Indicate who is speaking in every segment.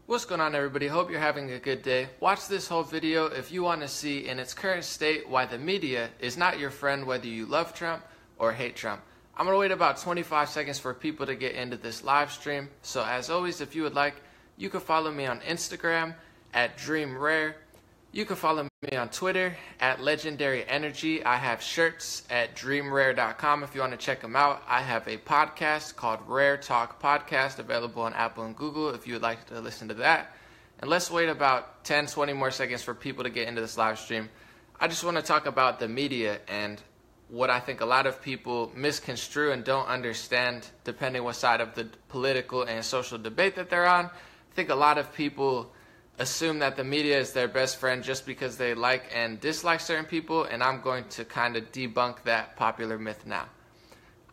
Speaker 1: What's going on, everybody? Hope you're having a good day. Watch this whole video if you want to see in its current state why the media is not your friend, whether you love Trump or hate Trump. I'm going to wait about 25 seconds for people to get into this live stream. So as always, if you would like, you can follow me on Instagram at DreamRare. You can follow me on Twitter at Legendary Energy. I have shirts at dreamrare.com if you want to check them out. I have a podcast called Rare Talk Podcast available on Apple and Google if you would like to listen to that. And let's wait about 10-20 more seconds for people to get into this live stream. I just want to talk about the media and what I think a lot of people misconstrue and don't understand depending what side of the political and social debate that they're on. I think a lot of people assume that the media is their best friend just because they like and dislike certain people, and I'm going to kind of debunk that popular myth now.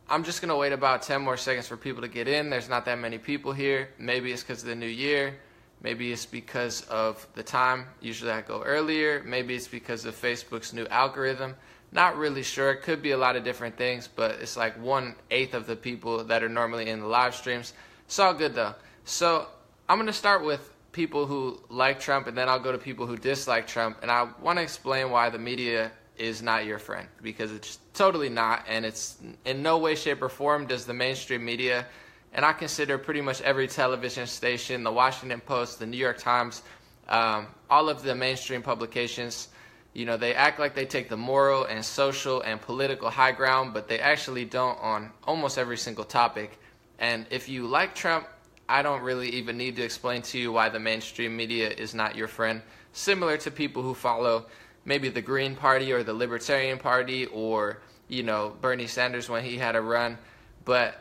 Speaker 1: I'm just going to wait about 10 more seconds for people to get in. There's not that many people here. Maybe it's because of the new year. Maybe it's because of the time. Usually I go earlier. Maybe it's because of Facebook's new algorithm. Not really sure. It could be a lot of different things, but it's like 1/8 of the people that are normally in the live streams. It's all good though. So I'm going to start with people who like Trump, and then I'll go to people who dislike Trump, and I want to explain why the media is not your friend, because it's totally not, and it's in no way, shape, or form does the mainstream media, and I consider pretty much every television station, the Washington Post, the New York Times, all of the mainstream publications, you know, they act like they take the moral and social and political high ground, but they actually don't on almost every single topic. And if you like Trump, I don't really even need to explain to you why the mainstream media is not your friend. Similar to people who follow maybe the Green Party or the Libertarian Party or, you know, Bernie Sanders when he had a run. But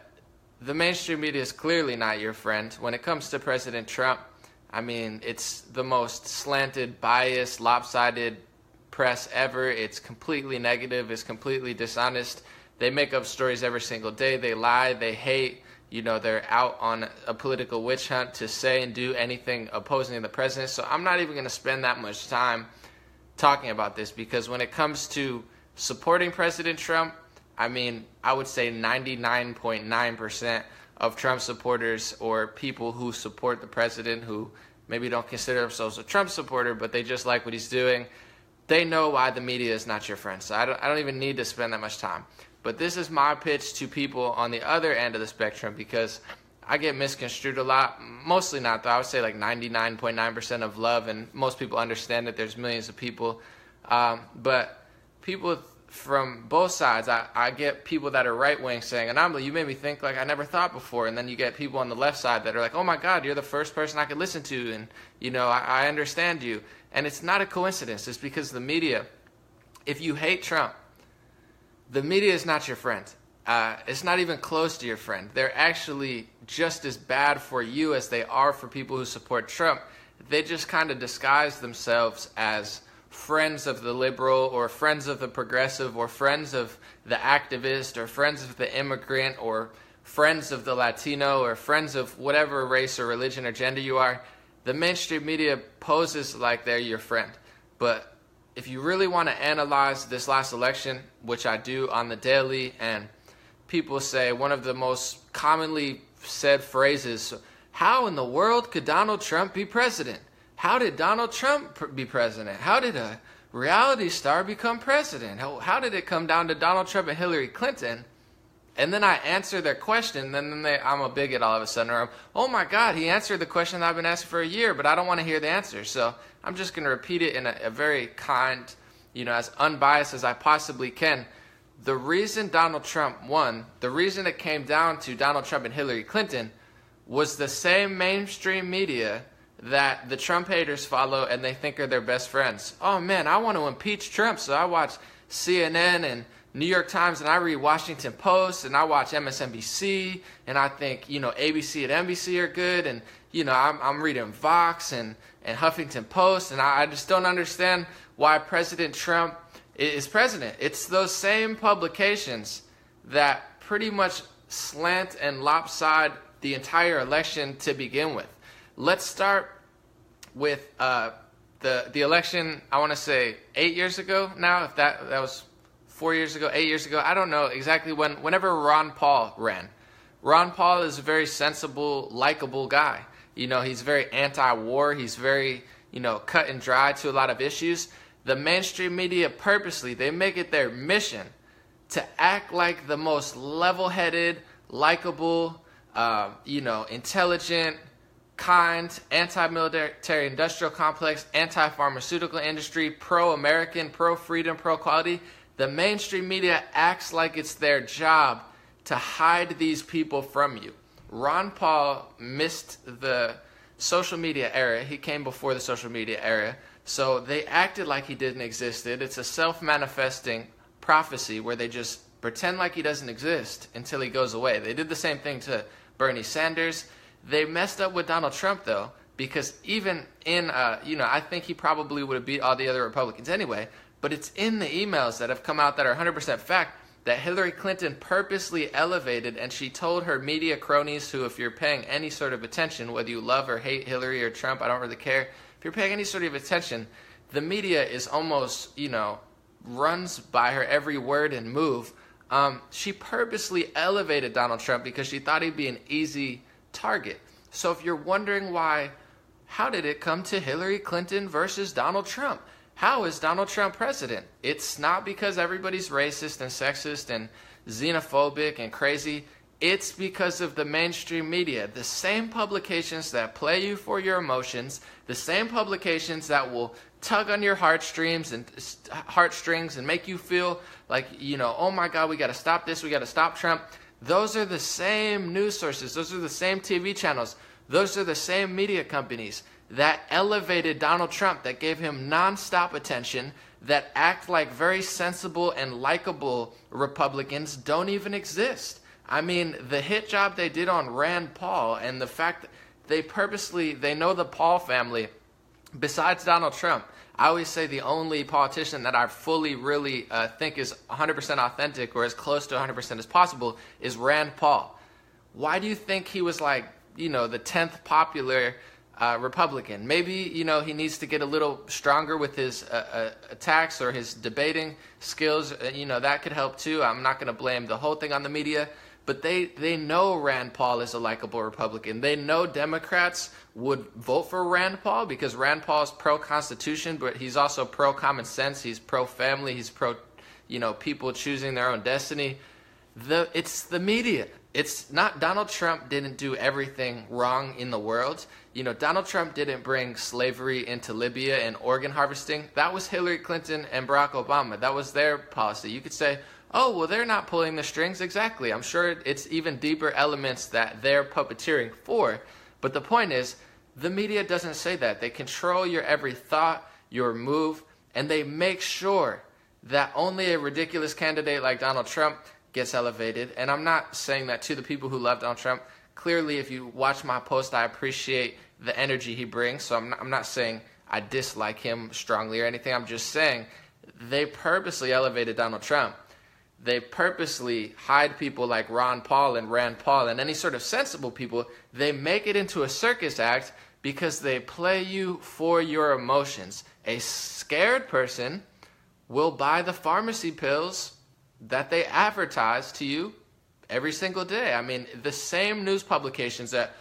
Speaker 1: the mainstream media is clearly not your friend. When it comes to President Trump, I mean, it's the most slanted, biased, lopsided press ever. It's completely negative. It's completely dishonest. They make up stories every single day. They lie. They hate. You know, they're out on a political witch hunt to say and do anything opposing the president. So I'm not even going to spend that much time talking about this, because when it comes to supporting President Trump, I mean, I would say 99.9% of Trump supporters or people who support the president who maybe don't consider themselves a Trump supporter, but they just like what he's doing, they know why the media is not your friend. So I don't even need to spend that much time. But this is my pitch to people on the other end of the spectrum, because I get misconstrued a lot. Mostly not, though. I would say like 99.9% of love, and most people understand that there's millions of people. But people from both sides, I get people that are right-wing saying, Anamla, you made me think like I never thought before. And then you get people on the left side that are like, oh my God, you're the first person I could listen to, and you know, I understand you. And it's not a coincidence. It's because the media, if you hate Trump, the media is not your friend. It's not even close to your friend. They're actually just as bad for you as they are for people who support Trump. They just kind of disguise themselves as friends of the liberal or friends of the progressive or friends of the activist or friends of the immigrant or friends of the Latino or friends of whatever race or religion or gender you are. The mainstream media poses like they're your friend. But if you really want to analyze this last election, which I do on the daily, and people say one of the most commonly said phrases, how in the world could Donald Trump be president? How did Donald Trump be president? How did a reality star become president? How did it come down to Donald Trump and Hillary Clinton? And then I answer their question, and then I'm a bigot all of a sudden. Or, oh my God, he answered the question that I've been asking for a year, but I don't want to hear the answer. So I'm just going to repeat it in a very kind, you know, as unbiased as I possibly can. The reason Donald Trump won, the reason it came down to Donald Trump and Hillary Clinton, was the same mainstream media that the Trump haters follow and they think are their best friends. Oh man, I want to impeach Trump, so I watch CNN and New York Times, and I read Washington Post, and I watch MSNBC, and I think, you know, ABC and NBC are good, and, you know, I'm reading Vox and Huffington Post, and I just don't understand why President Trump is president. It's those same publications that pretty much slant and lopside the entire election to begin with. Let's start with the election, I want to say 8 years ago now, if that was 4 years ago, 8 years ago, I don't know exactly whenever Ron Paul ran. Ron Paul is a very sensible, likable guy. He's very anti-war. He's very, cut and dry to a lot of issues. The mainstream media purposely, they make it their mission to act like the most level-headed, likable, intelligent, kind, anti-military industrial complex, anti-pharmaceutical industry, pro-American, pro-freedom, pro-quality. The mainstream media acts like it's their job to hide these people from you. Ron Paul missed the social media era. He came before the social media era. So they acted like he didn't exist. It's a self-manifesting prophecy where they just pretend like he doesn't exist until he goes away. They did the same thing to Bernie Sanders. They messed up with Donald Trump, though, because even in, I think he probably would have beat all the other Republicans anyway, but it's in the emails that have come out that are 100% fact that Hillary Clinton purposely elevated, and she told her media cronies who, if you're paying any sort of attention, whether you love or hate Hillary or Trump, I don't really care, if you're paying any sort of attention, the media is almost, runs by her every word and move. She purposely elevated Donald Trump because she thought he'd be an easy target. So if you're wondering why, how did it come to Hillary Clinton versus Donald Trump? How is Donald Trump president? It's not because everybody's racist and sexist and xenophobic and crazy. It's because of the mainstream media. The same publications that play you for your emotions, the same publications that will tug on your heartstrings and make you feel like, oh my God, we got to stop this, we got to stop Trump. Those are the same news sources. Those are the same TV channels. Those are the same media companies that elevated Donald Trump, that gave him nonstop attention, that act like very sensible and likable Republicans don't even exist. I mean, the hit job they did on Rand Paul and the fact that they know the Paul family, besides Donald Trump, I always say the only politician that I fully really think is 100% authentic or as close to 100% as possible is Rand Paul. Why do you think he was like, the 10th popular Republican? Maybe, he needs to get a little stronger with his attacks or his debating skills. That could help too. I'm not going to blame the whole thing on the media. But they know Rand Paul is a likable Republican. They know Democrats would vote for Rand Paul because Rand Paul is pro-Constitution, but he's also pro-common sense. He's pro-family. He's pro, people choosing their own destiny. It's the media. It's not, Donald Trump didn't do everything wrong in the world. Donald Trump didn't bring slavery into Libya and organ harvesting. That was Hillary Clinton and Barack Obama. That was their policy. You could say, oh, well, they're not pulling the strings. Exactly. I'm sure it's even deeper elements that they're puppeteering for. But the point is, the media doesn't say that. They control your every thought, your move, and they make sure that only a ridiculous candidate like Donald Trump gets elevated. And I'm not saying that to the people who love Donald Trump. Clearly, if you watch my post, I appreciate the energy he brings. So I'm not saying I dislike him strongly or anything. I'm just saying they purposely elevated Donald Trump. They purposely hide people like Ron Paul and Rand Paul and any sort of sensible people. They make it into a circus act because they play you for your emotions. A scared person will buy the pharmacy pills that they advertise to you every single day. I mean, the same news publications that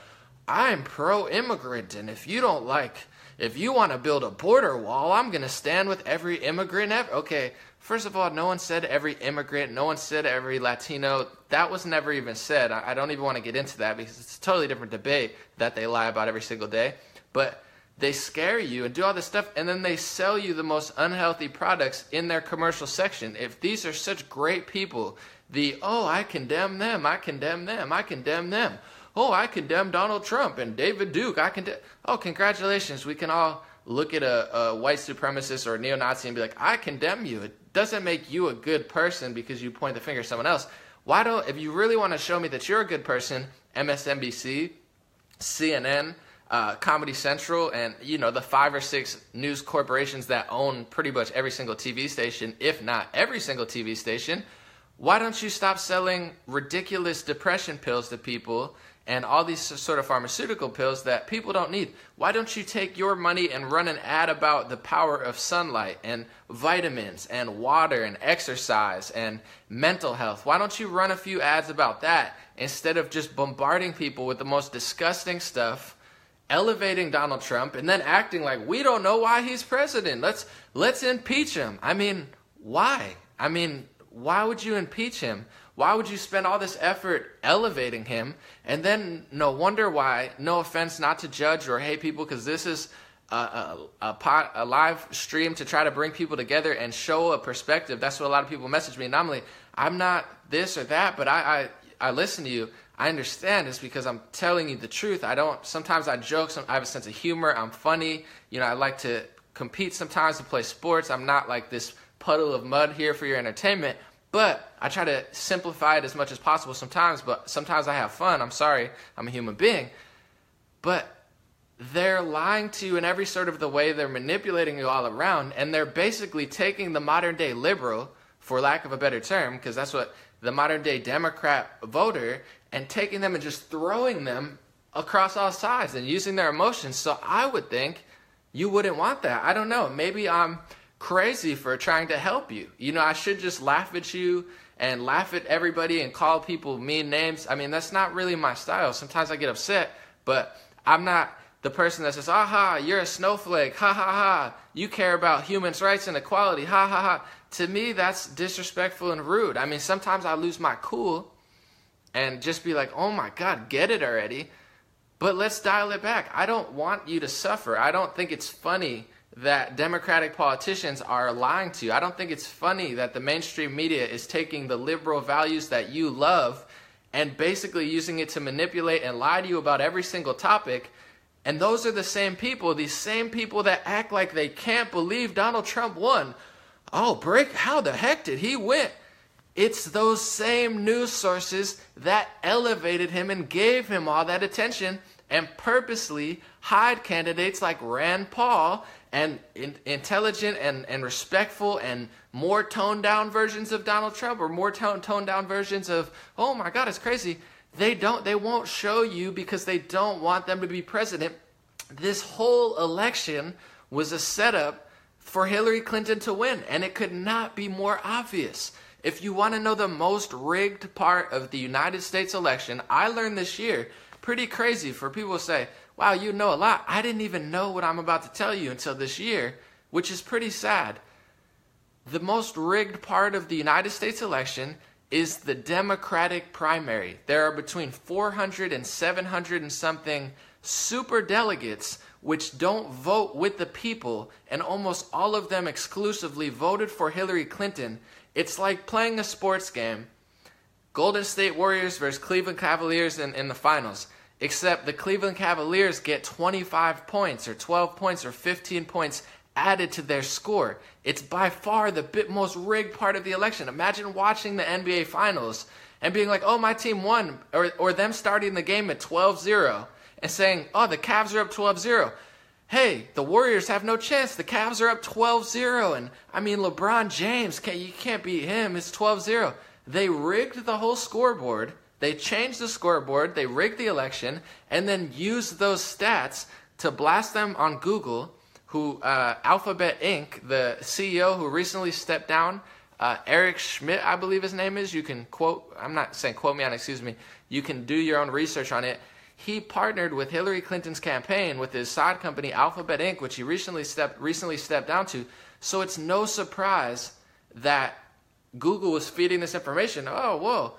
Speaker 1: I'm pro-immigrant, and if you want to build a border wall, I'm going to stand with every immigrant ever. Okay, first of all, no one said every immigrant. No one said every Latino. That was never even said. I don't even want to get into that because it's a totally different debate that they lie about every single day. But they scare you and do all this stuff, and then they sell you the most unhealthy products in their commercial section. If these are such great people, I condemn them, I condemn them, I condemn them. Oh, I condemn Donald Trump and David Duke. Oh, congratulations. We can all look at a white supremacist or a neo-Nazi and be like, I condemn you. It doesn't make you a good person because you point the finger at someone else. If you really want to show me that you're a good person, MSNBC, CNN, Comedy Central, and the 5 or 6 news corporations that own pretty much every single TV station, if not every single TV station, why don't you stop selling ridiculous depression pills to people and all these sort of pharmaceutical pills that people don't need? Why don't you take your money and run an ad about the power of sunlight and vitamins and water and exercise and mental health? Why don't you run a few ads about that instead of just bombarding people with the most disgusting stuff elevating Donald Trump and then acting like we don't know why he's president. Let's impeach him. I mean, why? I mean, why would you impeach him? Why would you spend all this effort elevating him? And then no wonder why, no offense, not to judge or hate people, because this is a live stream to try to bring people together and show a perspective. That's what a lot of people message me. Normally, I'm not this or that, but I listen to you. I understand it's because I'm telling you the truth. Sometimes I joke, I have a sense of humor, I'm funny. You know, I like to compete sometimes to play sports. I'm not like this puddle of mud here for your entertainment, but I try to simplify it as much as possible sometimes, but sometimes I have fun. I'm sorry, I'm a human being. But they're lying to you in every sort of the way. They're manipulating you all around, and they're basically taking the modern day liberal, for lack of a better term, because that's what the modern day Democrat voter, and taking them and just throwing them across all sides and using their emotions. So I would think you wouldn't want that. I don't know. Maybe I'm crazy for trying to help you. You know, I should just laugh at you and laugh at everybody and call people mean names. I mean, that's not really my style. Sometimes I get upset, but I'm not the person that says, aha, you're a snowflake, ha ha ha, you care about human rights and equality, ha ha ha. To me, that's disrespectful and rude. I mean, sometimes I lose my cool and just be like, oh my God, get it already. But let's dial it back. I don't want you to suffer. I don't think it's funny that Democratic politicians are lying to you. I don't think it's funny that the mainstream media is taking the liberal values that you love and basically using it to manipulate and lie to you about every single topic. And those are the same people, these same people that act like they can't believe Donald Trump won. Oh, how the heck did he win? It's those same news sources that elevated him and gave him all that attention and purposely hide candidates like Rand Paul and intelligent and respectful and more toned down versions of Donald Trump, or more toned down versions of, oh my God, it's crazy. They won't show you because they don't want them to be president. This whole election was a setup for Hillary Clinton to win, and it could not be more obvious. If you want to know the most rigged part of the United States election, I learned this year, pretty crazy for people to say, wow, you know a lot. I didn't even know what I'm about to tell you until this year, which is pretty sad. The most rigged part of the United States election is the Democratic primary. There are between 400 and 700 and something super delegates which don't vote with the people, and almost all of them exclusively voted for Hillary Clinton. It's like playing a sports game. Golden State Warriors versus Cleveland Cavaliers in the finals. Except the Cleveland Cavaliers get 25 points or 12 points or 15 points added to their score. It's by far the most rigged part of the election. Imagine watching the NBA Finals and being like, oh, my team won. Or them starting the game at 12-0 and saying, oh, the Cavs are up 12-0. Hey, the Warriors have no chance. The Cavs are up 12-0. And, I mean, LeBron James, you can't beat him. It's 12-0. They rigged the whole scoreboard. They changed the scoreboard. They rigged the election. And then used those stats to blast them on Google, Alphabet Inc., the CEO who recently stepped down, Eric Schmidt, I believe his name is. You can quote, I'm not saying quote me on, excuse me. You can do your own research on it. He partnered with Hillary Clinton's campaign with his side company, Alphabet Inc., which he recently stepped down to. So it's no surprise that Google was feeding this information. Oh, whoa,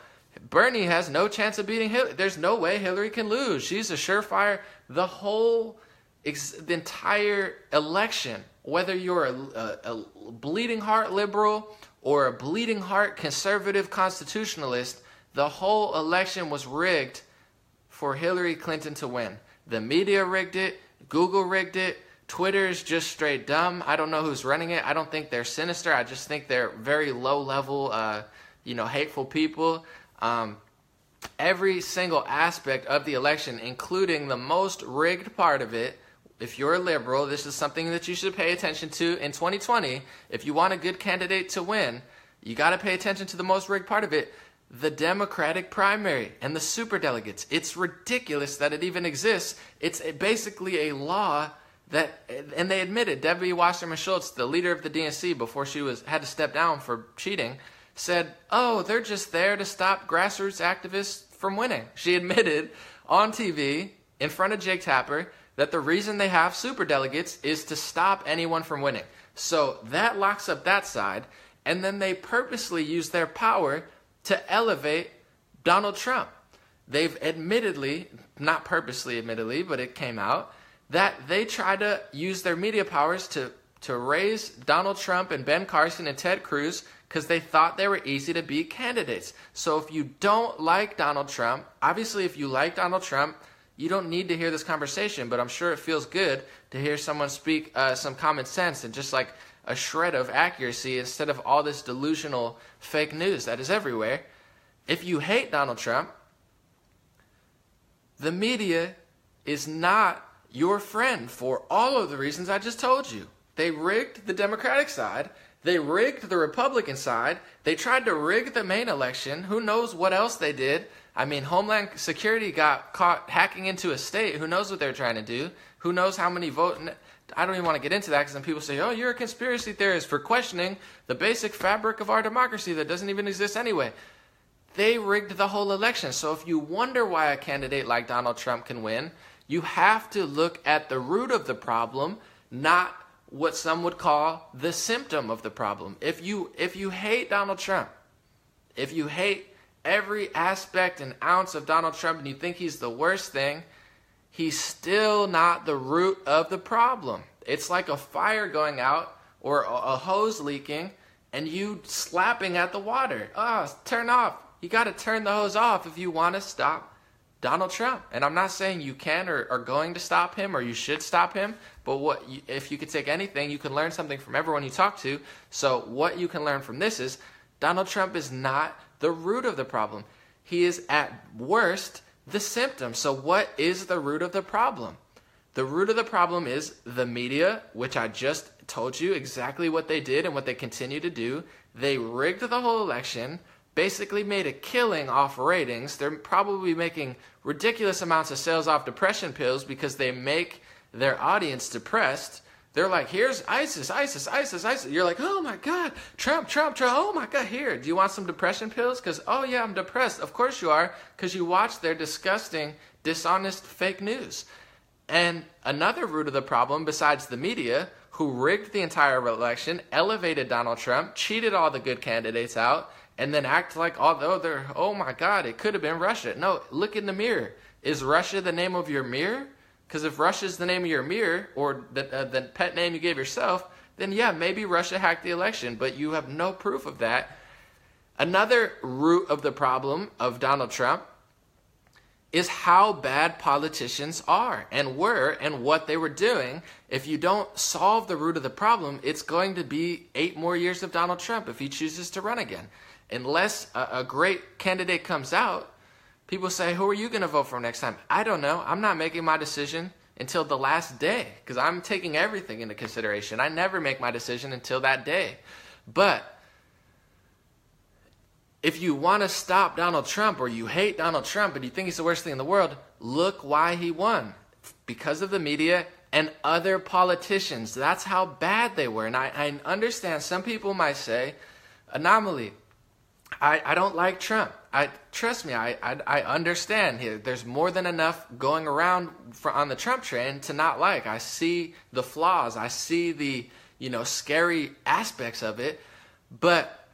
Speaker 1: Bernie has no chance of beating Hillary. There's no way Hillary can lose. She's a surefire. The entire election, whether you're a bleeding heart liberal or a bleeding heart conservative constitutionalist, the whole election was rigged for Hillary Clinton to win. The media rigged it. Google rigged it. Twitter is just straight dumb. I don't know who's running it. I don't think they're sinister. I just think they're very low-level, hateful people. Every single aspect of the election, including the most rigged part of it, if you're a liberal, this is something that you should pay attention to in 2020. If you want a good candidate to win, you got to pay attention to the most rigged part of it, the Democratic primary and the superdelegates. It's ridiculous that it even exists. It's basically a law that, and they admitted, Debbie Wasserman Schultz, the leader of the DNC, before she had to step down for cheating, said, oh, they're just there to stop grassroots activists from winning. She admitted on TV in front of Jake Tapper that the reason they have superdelegates is to stop anyone from winning. So that locks up that side, and then they purposely use their power to elevate Donald Trump. They've admittedly, not purposely admittedly, but it came out, that they try to use their media powers to raise Donald Trump and Ben Carson and Ted Cruz because they thought they were easy to beat candidates. So if you don't like Donald Trump, obviously if you like Donald Trump, you don't need to hear this conversation, but I'm sure it feels good to hear someone speak some common sense and just like a shred of accuracy instead of all this delusional fake news that is everywhere. If you hate Donald Trump, the media is not your friend for all of the reasons I just told you. They rigged the Democratic side. They rigged the Republican side. They tried to rig the main election. Who knows what else they did? I mean, Homeland Security got caught hacking into a state. Who knows what they're trying to do? Who knows how many votes? I don't even want to get into that because then people say, oh, you're a conspiracy theorist for questioning the basic fabric of our democracy that doesn't even exist anyway. They rigged the whole election. So if you wonder why a candidate like Donald Trump can win, you have to look at the root of the problem, not what some would call the symptom of the problem. If you hate Donald Trump, if you hate every aspect and ounce of Donald Trump and you think he's the worst thing, he's still not the root of the problem. It's like a fire going out or a hose leaking and you slapping at the water. Oh, turn off. You got to turn the hose off if you want to stop Donald Trump. And I'm not saying you can or are going to stop him or you should stop him, but if you could take anything, you can learn something from everyone you talk to. So what you can learn from this is Donald Trump is not the root of the problem. He is at worst the symptom. So what is the root of the problem? The root of the problem is the media, which I just told you exactly what they did and what they continue to do. They rigged the whole election, basically made a killing off ratings. They're probably making ridiculous amounts of sales off depression pills because they make their audience depressed. They're like, here's ISIS, ISIS, ISIS, ISIS. You're like, oh my God, Trump, Trump, Trump. Oh my God, here. Do you want some depression pills? Because, oh yeah, I'm depressed. Of course you are, because you watch their disgusting, dishonest fake news. And another root of the problem, besides the media, who rigged the entire election, elevated Donald Trump, cheated all the good candidates out, and then act like, although they're, oh my God, it could have been Russia. No, look in the mirror. Is Russia the name of your mirror? Because if Russia's the name of your mirror, or the pet name you gave yourself, then yeah, maybe Russia hacked the election, but you have no proof of that. Another root of the problem of Donald Trump is how bad politicians are and were and what they were doing. If you don't solve the root of the problem, it's going to be 8 more years of Donald Trump if he chooses to run again. Unless a great candidate comes out, people say, who are you going to vote for next time? I don't know. I'm not making my decision until the last day because I'm taking everything into consideration. I never make my decision until that day. But if you want to stop Donald Trump or you hate Donald Trump and you think he's the worst thing in the world, look why he won. Because of the media and other politicians. That's how bad they were. And I understand some people might say, anomaly, I don't like Trump. Trust me, I understand. There's more than enough going around on the Trump train to not like. I see the flaws. I see the scary aspects of it. But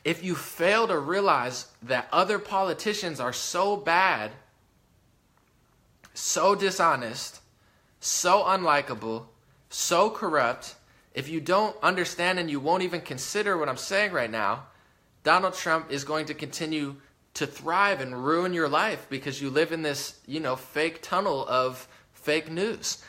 Speaker 1: if you fail to realize that other politicians are so bad, so dishonest, so unlikable, so corrupt, if you don't understand and you won't even consider what I'm saying right now, Donald Trump is going to continue to thrive and ruin your life because you live in this, fake tunnel of fake news.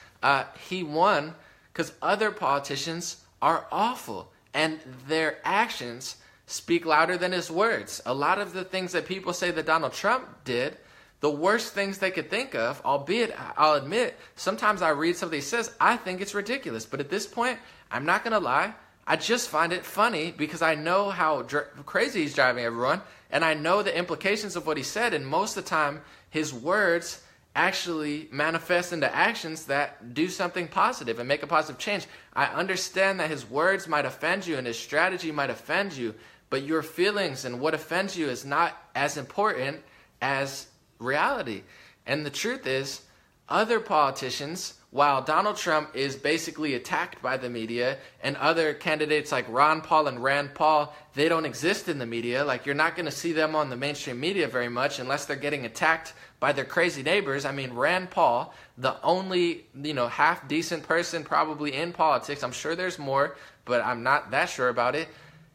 Speaker 1: He won because other politicians are awful and their actions speak louder than his words. A lot of the things that people say that Donald Trump did, the worst things they could think of, albeit I'll admit, sometimes I read something he says, I think it's ridiculous. But at this point, I'm not going to lie, I just find it funny because I know how crazy he's driving everyone, and I know the implications of what he said, and most of the time, his words actually manifest into actions that do something positive and make a positive change. I understand that his words might offend you and his strategy might offend you, but your feelings and what offends you is not as important as reality. And the truth is, other politicians while Donald Trump is basically attacked by the media, and other candidates like Ron Paul and Rand Paul, they don't exist in the media. Like, you're not going to see them on the mainstream media very much unless they're getting attacked by their crazy neighbors. I mean, Rand Paul, the only, half decent person probably in politics, I'm sure there's more, but I'm not that sure about it.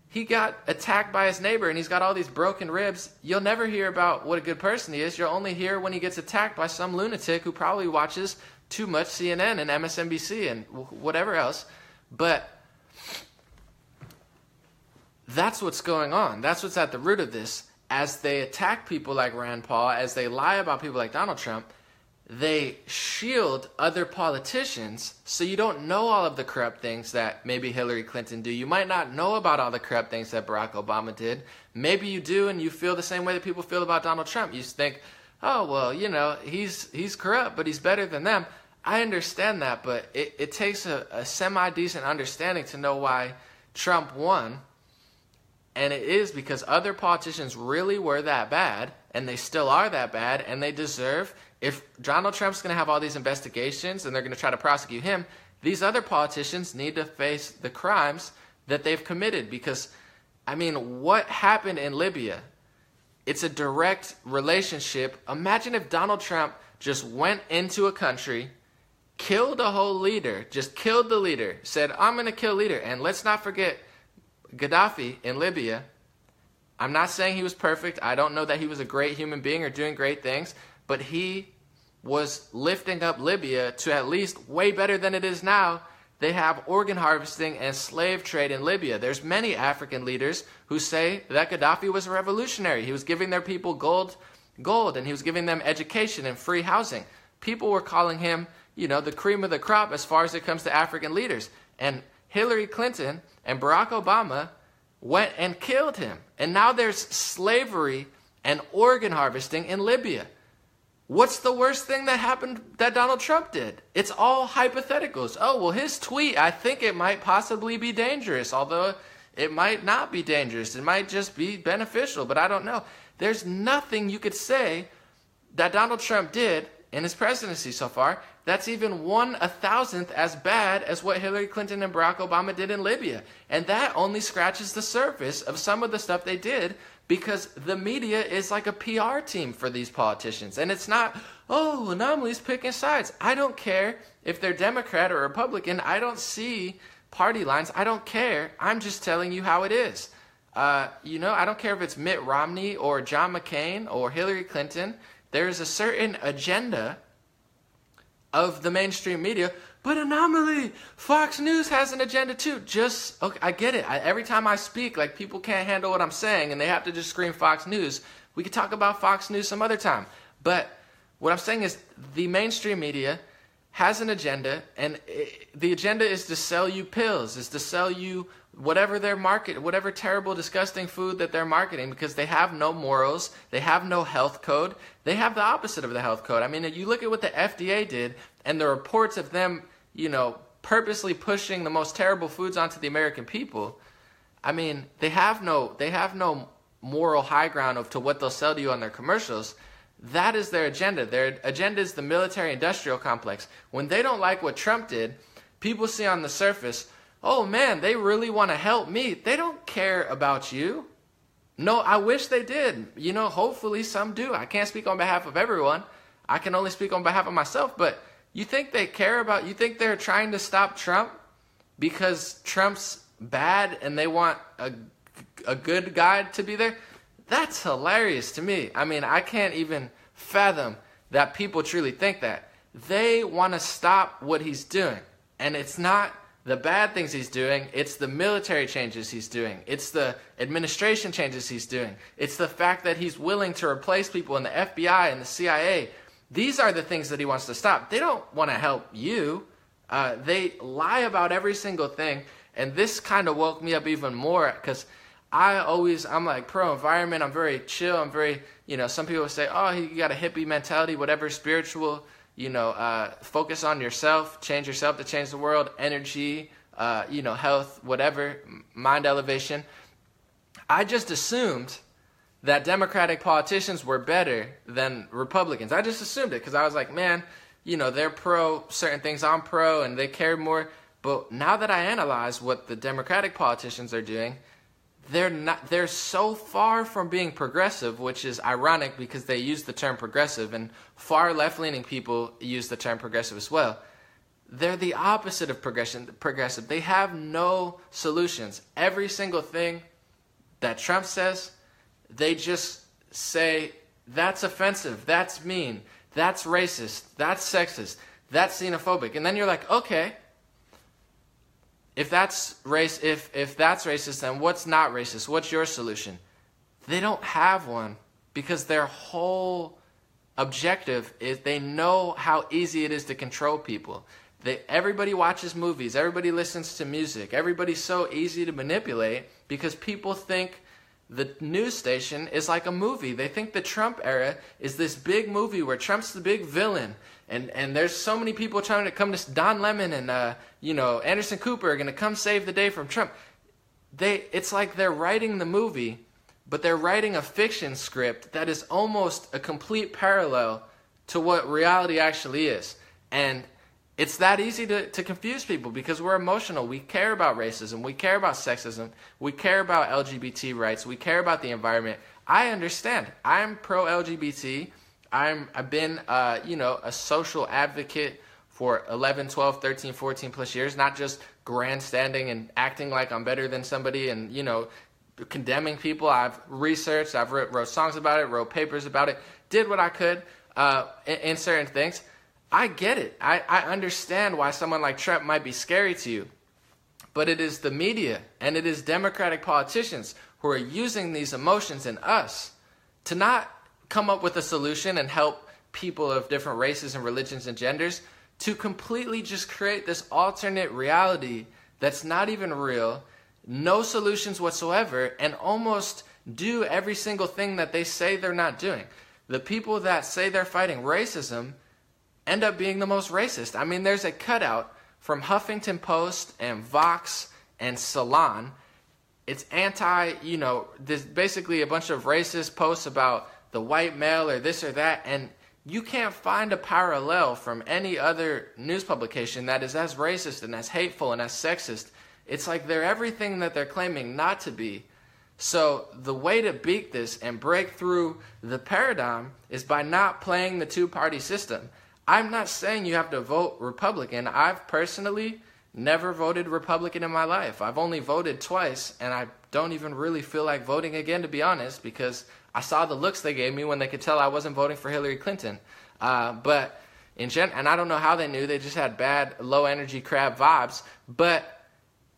Speaker 1: He got attacked by his neighbor, and he's got all these broken ribs. You'll never hear about what a good person he is. You'll only hear when he gets attacked by some lunatic who probably watches too much CNN and MSNBC and whatever else. But that's what's going on. That's what's at the root of this. As they attack people like Rand Paul, as they lie about people like Donald Trump, they shield other politicians so you don't know all of the corrupt things that maybe Hillary Clinton do. You might not know about all the corrupt things that Barack Obama did. Maybe you do, and you feel the same way that people feel about Donald Trump. You think, oh, well, he's corrupt, but he's better than them. I understand that, but it takes a semi-decent understanding to know why Trump won. And it is because other politicians really were that bad, and they still are that bad, and they deserve, if Donald Trump's going to have all these investigations and they're going to try to prosecute him, these other politicians need to face the crimes that they've committed. Because, I mean, what happened in Libya? It's a direct relationship. Imagine if Donald Trump just went into a country, killed a whole leader, just killed the leader, said, I'm going to kill leader. And let's not forget Gaddafi in Libya. I'm not saying he was perfect. I don't know that he was a great human being or doing great things, but he was lifting up Libya to at least way better than it is now. They have organ harvesting and slave trade in Libya. There's many African leaders who say that Gaddafi was a revolutionary. He was giving their people gold, and he was giving them education and free housing. People were calling him, the cream of the crop as far as it comes to African leaders. And Hillary Clinton and Barack Obama went and killed him. And now there's slavery and organ harvesting in Libya. What's the worst thing that happened that Donald Trump did? It's all hypotheticals. Oh, well, his tweet, I think it might possibly be dangerous, although it might not be dangerous. It might just be beneficial, but I don't know. There's nothing you could say that Donald Trump did in his presidency so far that's even 1/1000th as bad as what Hillary Clinton and Barack Obama did in Libya. And that only scratches the surface of some of the stuff they did, because the media is like a PR team for these politicians. And it's not, oh, Anomaly's picking sides. I don't care if they're Democrat or Republican. I don't see party lines. I don't care. I'm just telling you how it is. I don't care if it's Mitt Romney or John McCain or Hillary Clinton. There's a certain agenda of the mainstream media. But Anomaly, Fox News has an agenda too. Okay, I get it. Every time I speak, like, people can't handle what I'm saying and they have to just scream Fox News. We could talk about Fox News some other time. But what I'm saying is the mainstream media has an agenda, and the agenda is to sell you pills, is to sell you whatever their market, whatever terrible, disgusting food that they're marketing, because they have no morals, they have no health code, they have the opposite of the health code. I mean, you look at what the FDA did, and the reports of them, purposely pushing the most terrible foods onto the American people. I mean, they have no moral high ground to what they'll sell to you on their commercials. That is their agenda. Their agenda is the military-industrial complex. When they don't like what Trump did, people see on the surface, oh man, they really want to help me. They don't care about you. No, I wish they did. Hopefully some do. I can't speak on behalf of everyone. I can only speak on behalf of myself. But you think they care about, you think they're trying to stop Trump because Trump's bad and they want a good guy to be there? That's hilarious to me. I mean, I can't even fathom that people truly think that. They want to stop what he's doing. And it's not the bad things he's doing. It's the military changes he's doing. It's the administration changes he's doing. It's the fact that he's willing to replace people in the FBI and the CIA. These are the things that he wants to stop. They don't want to help you. They lie about every single thing. And this kind of woke me up even more, because I'm like pro-environment. I'm very chill. I'm very, some people say, oh, you got a hippie mentality, whatever, spiritual, focus on yourself, change yourself to change the world, energy, health, whatever, mind elevation. I just assumed that Democratic politicians were better than Republicans. I just assumed it, because I was like, man, they're pro certain things, I'm pro, and they care more. But now that I analyze what the Democratic politicians are doing, they're so far from being progressive, which is ironic because they use the term progressive, and far left-leaning people use the term progressive as well. They're the opposite of progressive. They have no solutions. Every single thing that Trump says, they just say, that's offensive, that's mean, that's racist, that's sexist, that's xenophobic. And then you're like, okay, if that's racist, then what's not racist? What's your solution? They don't have one, because their whole objective is they know how easy it is to control people. Everybody watches movies, everybody listens to music, everybody's so easy to manipulate because people think the news station is like a movie. They think the Trump era is this big movie where Trump's the big villain. And there's so many people trying to come to Don Lemon and Anderson Cooper are going to come save the day from Trump. It's like they're writing the movie, but they're writing a fiction script that is almost a complete parallel to what reality actually is. And it's that easy to confuse people because we're emotional. We care about racism. We care about sexism. We care about LGBT rights. We care about the environment. I understand. I'm pro-LGBT. I've been, a social advocate for 11, 12, 13, 14 plus years, not just grandstanding and acting like I'm better than somebody and, condemning people. I've researched, I've wrote songs about it, wrote papers about it, did what I could in certain things. I get it. I understand why someone like Trump might be scary to you. But it is the media and it is Democratic politicians who are using these emotions in us to not come up with a solution and help people of different races and religions and genders, to completely just create this alternate reality that's not even real, no solutions whatsoever, and almost do every single thing that they say they're not doing. The people that say they're fighting racism end up being the most racist. I mean, there's a cutout from Huffington Post and Vox and Salon. It's there's basically a bunch of racist posts about the white male or this or that, and you can't find a parallel from any other news publication that is as racist and as hateful and as sexist. It's like they're everything that they're claiming not to be. So the way to beat this and break through the paradigm is by not playing the two-party system. I'm not saying you have to vote Republican. I've personally never voted Republican in my life. I've only voted twice, and I don't even really feel like voting again, to be honest, because I saw the looks they gave me when they could tell I wasn't voting for Hillary Clinton. But and I don't know how they knew. They just had bad, low-energy crab vibes. But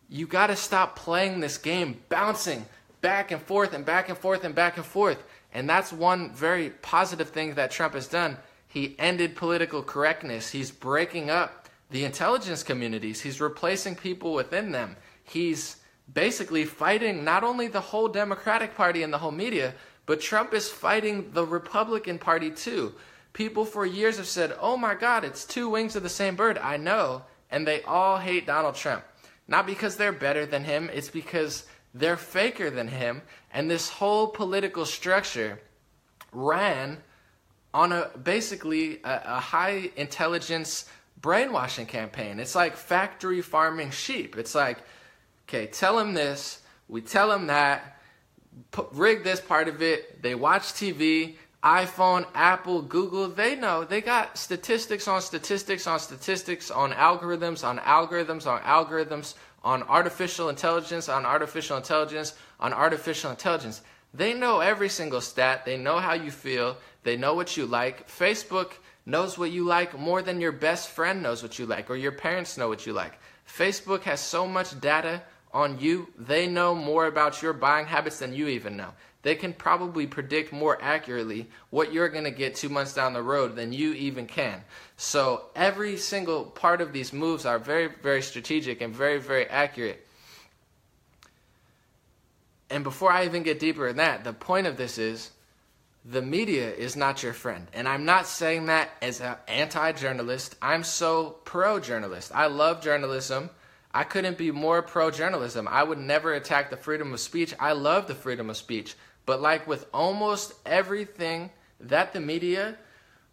Speaker 1: you got to stop playing this game, bouncing back and forth and back and forth and back and forth. And that's one very positive thing that Trump has done. He ended political correctness. He's breaking up the intelligence communities. He's replacing people within them. He's basically fighting not only the whole Democratic Party and the whole media, but Trump is fighting the Republican Party too. People for years have said, oh my God, it's two wings of the same bird. I know. And they all hate Donald Trump. Not because they're better than him. It's because they're faker than him. And this whole political structure ran on basically a high intelligence brainwashing campaign. It's like factory farming sheep. It's like, okay, tell them this, we tell them that, rig this part of it, they watch TV, iPhone, Apple, Google, they know. They got statistics on statistics on statistics on algorithms on algorithms on algorithms on artificial intelligence on artificial intelligence on artificial intelligence. They know every single stat. They know how you feel. They know what you like. Facebook knows what you like more than your best friend knows what you like or your parents know what you like. Facebook has so much data on you. They know more about your buying habits than you even know. They can probably predict more accurately what you're going to get 2 months down the road than you even can. So every single part of these moves are very, very strategic and very, very accurate. And before I even get deeper in that, the point of this is the media is not your friend. And I'm not saying that as an anti-journalist. I'm so pro-journalist. I love journalism. I couldn't be more pro-journalism. I would never attack the freedom of speech. I love the freedom of speech. But like with almost everything that the media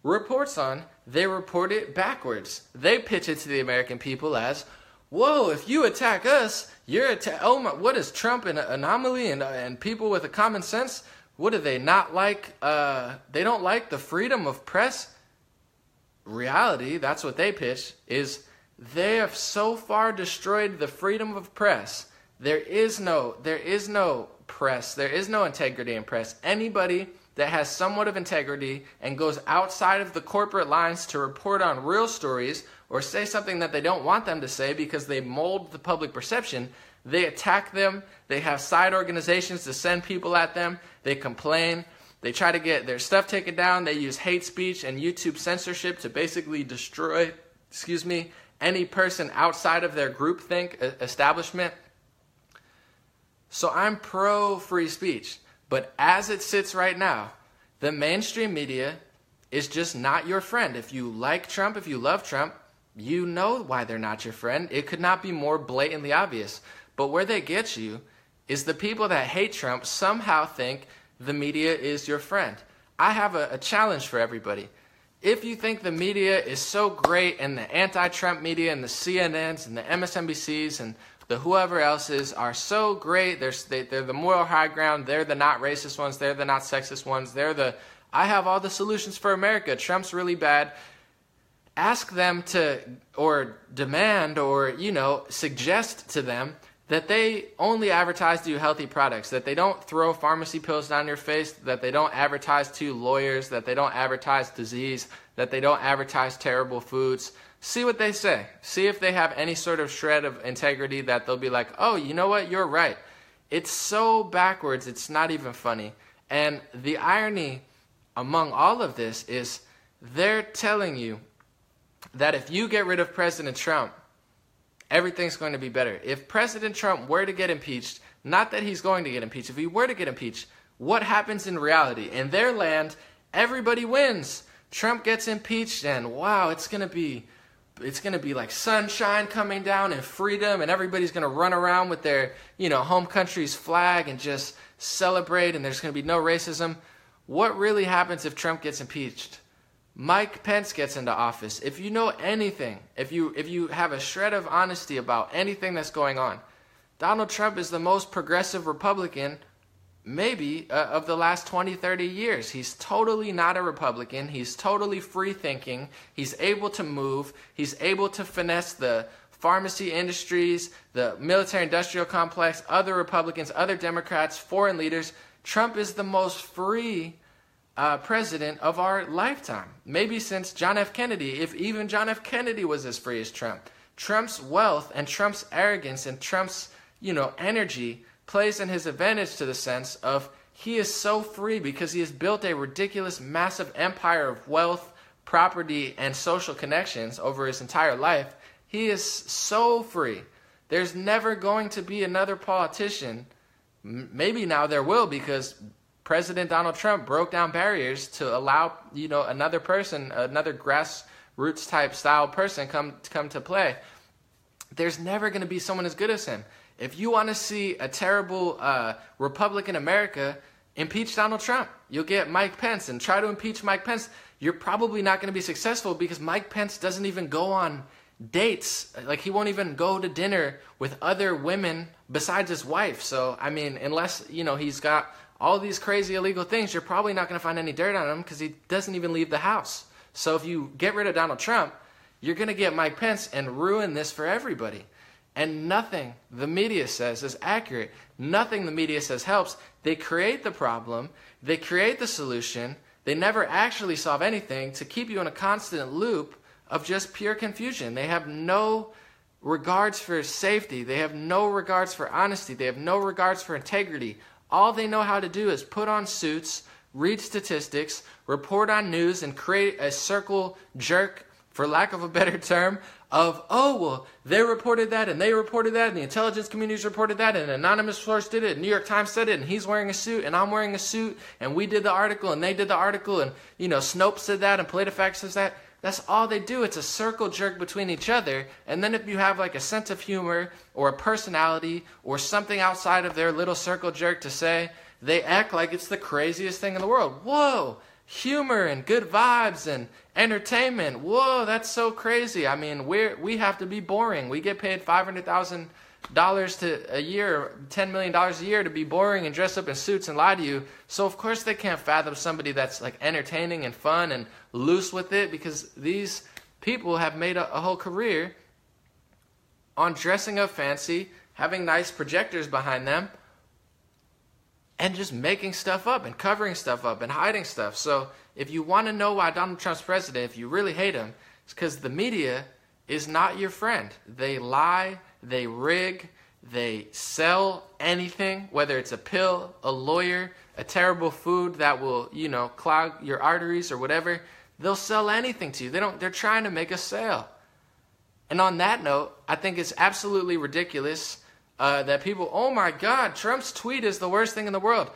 Speaker 1: reports on, they report it backwards. They pitch it to the American people as, whoa, if you attack us, you're oh my, what is Trump an anomaly and people with a common sense? What do they not like? They don't like the freedom of press? Reality, that's what they pitch, is they have so far destroyed the freedom of press. There is no press. There is no integrity in press. Anybody that has somewhat of integrity and goes outside of the corporate lines to report on real stories or say something that they don't want them to say because they mold the public perception, they attack them. They have side organizations to send people at them. They complain. They try to get their stuff taken down. They use hate speech and YouTube censorship to basically destroy, any person outside of their groupthink establishment. So I'm pro free speech. But as it sits right now, the mainstream media is just not your friend. If you like Trump, if you love Trump, you know why they're not your friend. It could not be more blatantly obvious. But where they get you is the people that hate Trump somehow think the media is your friend. I have a challenge for everybody. If you think the media is so great and the anti-Trump media and the CNNs and the MSNBCs and the whoever else are so great, they're the moral high ground, they're the not racist ones, they're the not sexist ones, I have all the solutions for America, Trump's really bad. Ask them to, or demand, or, suggest to them that they only advertise to you healthy products, that they don't throw pharmacy pills down your face, that they don't advertise to lawyers, that they don't advertise disease, that they don't advertise terrible foods. See what they say. See if they have any sort of shred of integrity that they'll be like, oh, you know what, you're right. It's so backwards, it's not even funny. And the irony among all of this is they're telling you that if you get rid of President Trump, everything's going to be better. If President Trump were to get impeached, not that he's going to get impeached, if he were to get impeached, what happens in reality? In their land, everybody wins. Trump gets impeached and wow, it's going to be like sunshine coming down and freedom, and everybody's going to run around with their, home country's flag and just celebrate, and there's going to be no racism. What really happens if Trump gets impeached? Mike Pence gets into office. If you know anything, if you have a shred of honesty about anything that's going on, Donald Trump is the most progressive Republican maybe of the last 20, 30 years. He's totally not a Republican. He's totally free thinking. He's able to move. He's able to finesse the pharmacy industries, the military industrial complex, other Republicans, other Democrats, foreign leaders. Trump is the most free president of our lifetime. Maybe since John F. Kennedy, if even John F. Kennedy was as free as Trump. Trump's wealth and Trump's arrogance and Trump's, energy plays in his advantage to the sense of he is so free because he has built a ridiculous, massive empire of wealth, property, and social connections over his entire life. He is so free. There's never going to be another politician. Maybe now there will, because President Donald Trump broke down barriers to allow, another person, another grassroots type style person come to play. There's never going to be someone as good as him. If you want to see a terrible Republican America, impeach Donald Trump. You'll get Mike Pence, and try to impeach Mike Pence. You're probably not going to be successful because Mike Pence doesn't even go on dates. Like, he won't even go to dinner with other women besides his wife. So, unless, he's got all these crazy illegal things, you're probably not going to find any dirt on him because he doesn't even leave the house. So if you get rid of Donald Trump, you're going to get Mike Pence and ruin this for everybody. And nothing the media says is accurate. Nothing the media says helps. They create the problem. They create the solution. They never actually solve anything to keep you in a constant loop of just pure confusion. They have no regards for safety. They have no regards for honesty. They have no regards for integrity. All they know how to do is put on suits, read statistics, report on news, and create a circle jerk, for lack of a better term, of, oh, well, they reported that, and they reported that, and the intelligence communities reported that, and an anonymous source did it, and New York Times said it, and he's wearing a suit, and I'm wearing a suit, and we did the article, and they did the article, and, Snopes said that, and PolitiFact says that. That's all they do. It's a circle jerk between each other, and then if you have like a sense of humor, or a personality, or something outside of their little circle jerk to say, they act like it's the craziest thing in the world. Whoa! humor and good vibes and entertainment. Whoa, that's so crazy. I mean, we have to be boring. We get paid $500,000 to a year, $10 million a year to be boring and dress up in suits and lie to you. So of course they can't fathom somebody that's like entertaining and fun and loose with it, because these people have made a whole career on dressing up fancy, having nice projectors behind them, and just making stuff up and covering stuff up and hiding stuff. So if you want to know why Donald Trump's president, if you really hate him, it's because the media is not your friend. They lie, they rig, they sell anything, whether it's a pill, a lawyer, a terrible food that will, clog your arteries or whatever. They'll sell anything to you. They're trying to make a sale. And on that note, I think it's absolutely ridiculous that people, oh my God, Trump's tweet is the worst thing in the world.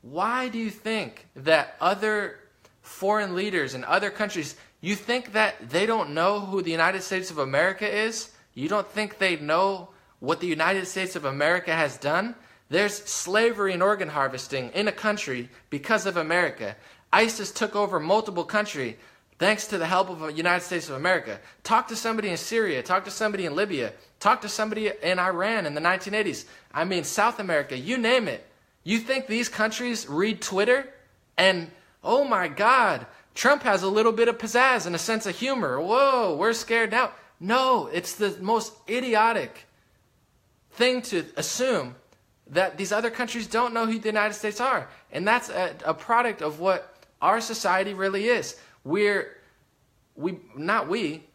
Speaker 1: Why do you think that other foreign leaders in other countries, you think that they don't know who the United States of America is? You don't think they know what the United States of America has done? There's slavery and organ harvesting in a country because of America. ISIS took over multiple countries thanks to the help of the United States of America. Talk to somebody in Syria. Talk to somebody in Libya. Talk to somebody in Iran in the 1980s. I mean, South America, you name it. You think these countries read Twitter and, oh my God, Trump has a little bit of pizzazz and a sense of humor. Whoa, we're scared now. No, it's the most idiotic thing to assume that these other countries don't know who the United States are. And that's a product of what our society really is.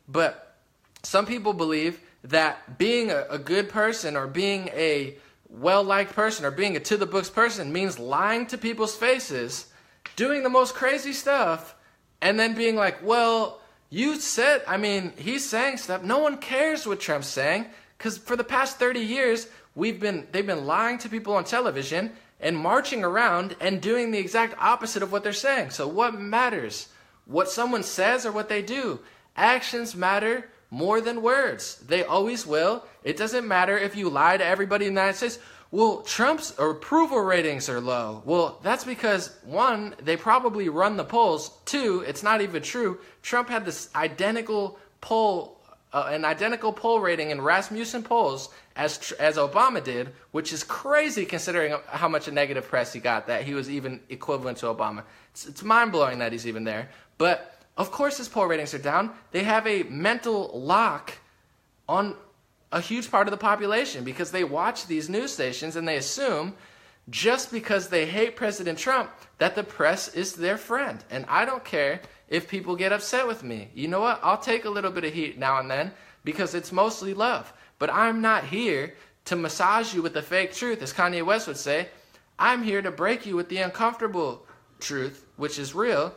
Speaker 1: But some people believe that being a good person or being a well-liked person or being a to-the-books person means lying to people's faces, doing the most crazy stuff, and then being like, well, he's saying stuff. No one cares what Trump's saying, because for the past 30 years, they've been lying to people on television and marching around and doing the exact opposite of what they're saying. So what matters? What someone says or what they do? Actions matter more than words. They always will. It doesn't matter if you lie to everybody in the United States. Well, Trump's approval ratings are low. Well, that's because, one, they probably run the polls. Two, it's not even true. Trump had this identical poll rating in Rasmussen polls as Obama did, which is crazy considering how much a negative press he got, that he was even equivalent to Obama. It's mind-blowing that he's even there. But, of course, his poll ratings are down. They have a mental lock on a huge part of the population because they watch these news stations and they assume just because they hate President Trump that the press is their friend. And I don't care if people get upset with me. You know what? I'll take a little bit of heat now and then because it's mostly love. But I'm not here to massage you with the fake truth, as Kanye West would say. I'm here to break you with the uncomfortable truth, which is real.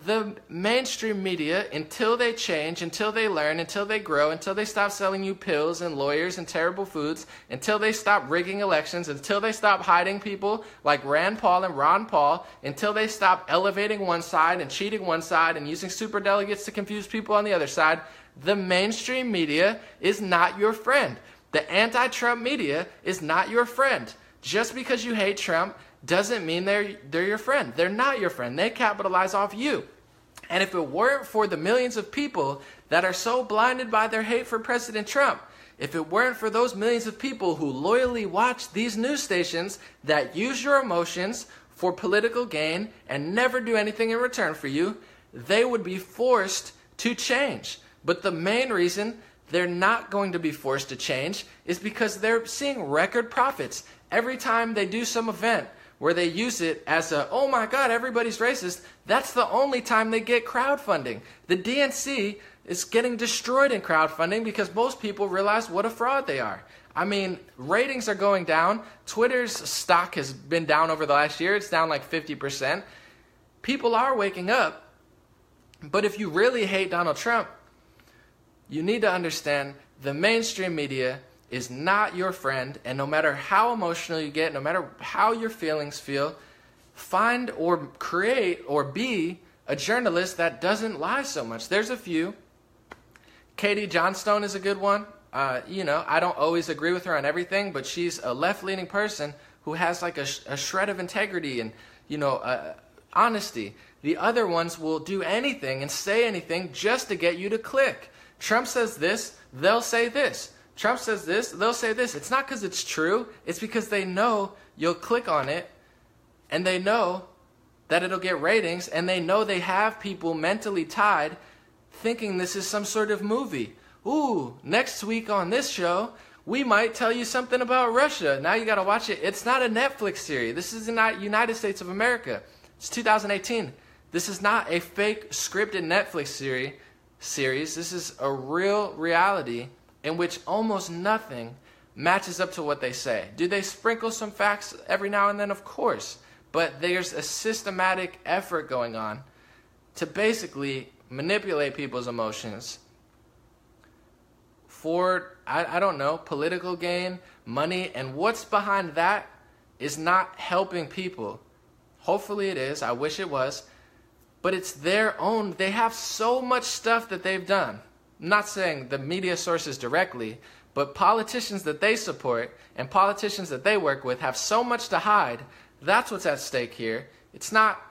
Speaker 1: The mainstream media, until they change, until they learn, until they grow, until they stop selling you pills and lawyers and terrible foods, until they stop rigging elections, until they stop hiding people like Rand Paul and Ron Paul, until they stop elevating one side and cheating one side and using superdelegates to confuse people on the other side, the mainstream media is not your friend. The anti-Trump media is not your friend. Just because you hate Trump doesn't mean they're your friend. They're not your friend. They capitalize off you. And if it weren't for the millions of people that are so blinded by their hate for President Trump, if it weren't for those millions of people who loyally watch these news stations that use your emotions for political gain and never do anything in return for you, they would be forced to change. But the main reason they're not going to be forced to change is because they're seeing record profits. Every time they do some event where they use it as oh my God, everybody's racist, that's the only time they get crowdfunding. The DNC is getting destroyed in crowdfunding because most people realize what a fraud they are. I mean, ratings are going down. Twitter's stock has been down over the last year. It's down like 50%. People are waking up. But if you really hate Donald Trump, you need to understand the mainstream media is not your friend, and no matter how emotional you get, no matter how your feelings feel, find or create or be a journalist that doesn't lie so much. There's a few. Katie Johnstone is a good one. I don't always agree with her on everything, but she's a left-leaning person who has like a shred of integrity and, honesty. The other ones will do anything and say anything just to get you to click. Trump says this, they'll say this. Trump says this, they'll say this. It's not because it's true. It's because they know you'll click on it, and they know that it'll get ratings, and they know they have people mentally tied thinking this is some sort of movie. Ooh, next week on this show, we might tell you something about Russia. Now you got to watch it. It's not a Netflix series. This is not United States of America. It's 2018. This is not a fake scripted Netflix series. This is a real reality in which almost nothing matches up to what they say. Do they sprinkle some facts every now and then? Of course. But there's a systematic effort going on to basically manipulate people's emotions for, I don't know, political gain, money, and what's behind that is not helping people. Hopefully it is. I wish it was. But it's their own. They have so much stuff that they've done. I'm not saying the media sources directly, but politicians that they support and politicians that they work with have so much to hide. That's what's at stake here. It's not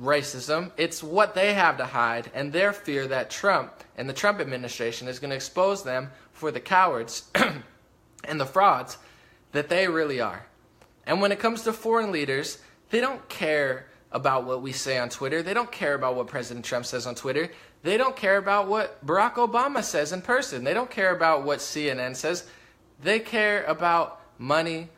Speaker 1: racism. It's what they have to hide and their fear that Trump and the Trump administration is going to expose them for the cowards and the frauds that they really are. And when it comes to foreign leaders, they don't care about what we say on Twitter. They don't care about what President Trump says on Twitter. They don't care about what Barack Obama says in person. They don't care about what CNN says. They care about money.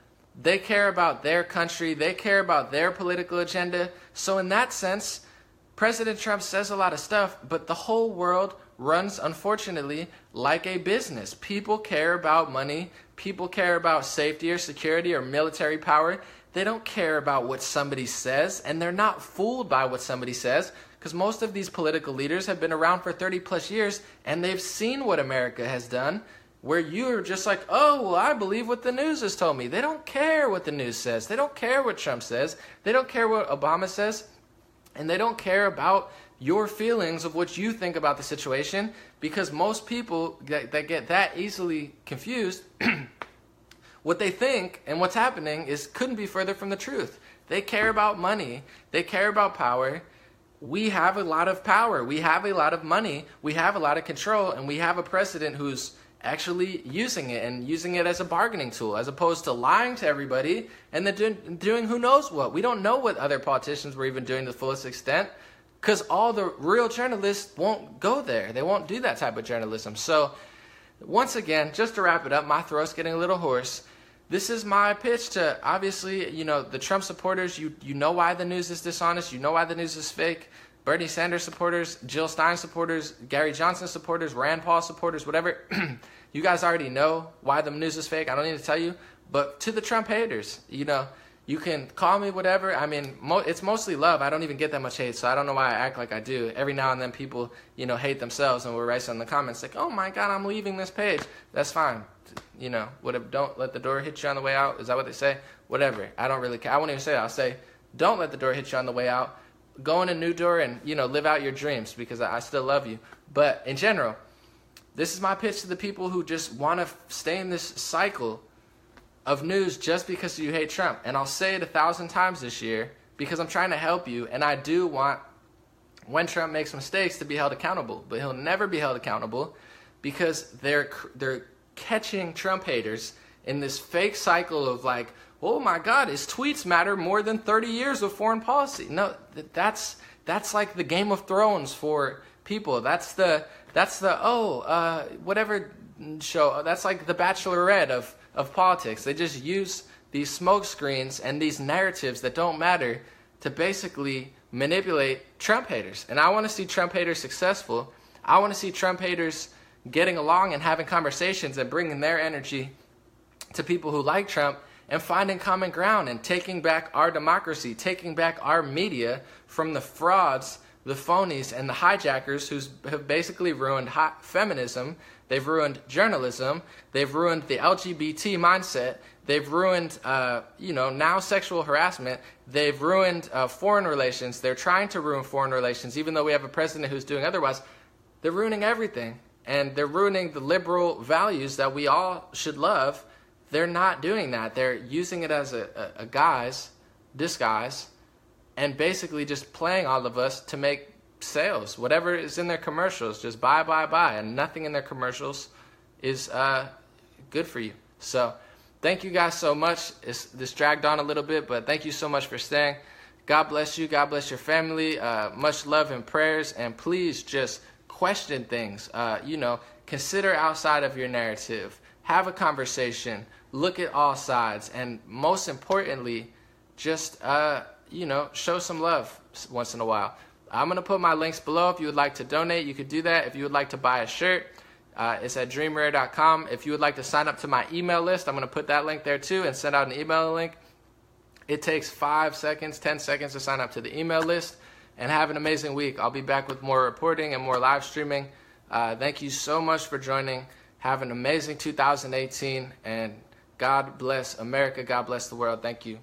Speaker 1: They care about their country. They care about their political agenda. So in that sense, President Trump says a lot of stuff, but the whole world runs, unfortunately, like a business. People care about money. People care about safety or security or military power. They don't care about what somebody says, and they're not fooled by what somebody says, because most of these political leaders have been around for 30 plus years, and they've seen what America has done, where you're just like, oh, well, I believe what the news has told me. They don't care what the news says. They don't care what Trump says. They don't care what Obama says, and they don't care about your feelings of what you think about the situation, because most people that get that easily confused, what they think and what's happening couldn't be further from the truth. They care about money. They care about power. We have a lot of power. We have a lot of money. We have a lot of control. And we have a president who's actually using it and using it as a bargaining tool, as opposed to lying to everybody and then doing who knows what. We don't know what other politicians were even doing to the fullest extent, because all the real journalists won't go there. They won't do that type of journalism. So once again, just to wrap it up, my throat's getting a little hoarse. This is my pitch to, obviously, the Trump supporters. You know why the news is dishonest. You know why the news is fake. Bernie Sanders supporters, Jill Stein supporters, Gary Johnson supporters, Rand Paul supporters, whatever. You guys already know why the news is fake. I don't need to tell you. But to the Trump haters, you can call me whatever. I mean, it's mostly love. I don't even get that much hate, so I don't know why I act like I do. Every now and then people, hate themselves and will write in the comments like, oh my God, I'm leaving this page. That's fine. Don't let the door hit you on the way out. Is that what they say? Whatever. I don't really care. I won't even say that. I'll say, don't let the door hit you on the way out. Go in a new door and, live out your dreams, because I still love you. But in general, this is my pitch to the people who just want to stay in this cycle of news just because you hate Trump. And I'll say it 1,000 times this year because I'm trying to help you, and I do want, when Trump makes mistakes, to be held accountable. But he'll never be held accountable because they're catching Trump haters in this fake cycle of like, oh my God, his tweets matter more than 30 years of foreign policy. No, that's like the Game of Thrones for people. That's the whatever show. That's like the Bachelorette of politics. They just use these smoke screens and these narratives that don't matter to basically manipulate Trump haters. And I want to see Trump haters successful. I want to see Trump haters getting along and having conversations and bringing their energy to people who like Trump and finding common ground and taking back our democracy, taking back our media from the frauds, the phonies, and the hijackers who have basically ruined feminism. They've ruined journalism. They've ruined the LGBT mindset. They've ruined, now sexual harassment. They've ruined foreign relations. They're trying to ruin foreign relations, even though we have a president who's doing otherwise. They're ruining everything. And they're ruining the liberal values that we all should love. They're not doing that. They're using it as a disguise. and basically just playing all of us to make sales. Whatever is in their commercials, just buy, and nothing in their commercials is good for you. So thank you guys so much. This dragged on a little bit, but thank you so much for staying. God bless you. God bless your family. Much love and prayers. And please just question things. Consider outside of your narrative. Have a conversation. Look at all sides. And most importantly, just, show some love once in a while. I'm going to put my links below. If you would like to donate, you could do that. If you would like to buy a shirt, it's at dreamrare.com. If you would like to sign up to my email list, I'm going to put that link there too and send out an email link. It takes 5 seconds, 10 seconds to sign up to the email list. And have an amazing week. I'll be back with more reporting and more live streaming. Thank you so much for joining. Have an amazing 2018. And God bless America. God bless the world. Thank you.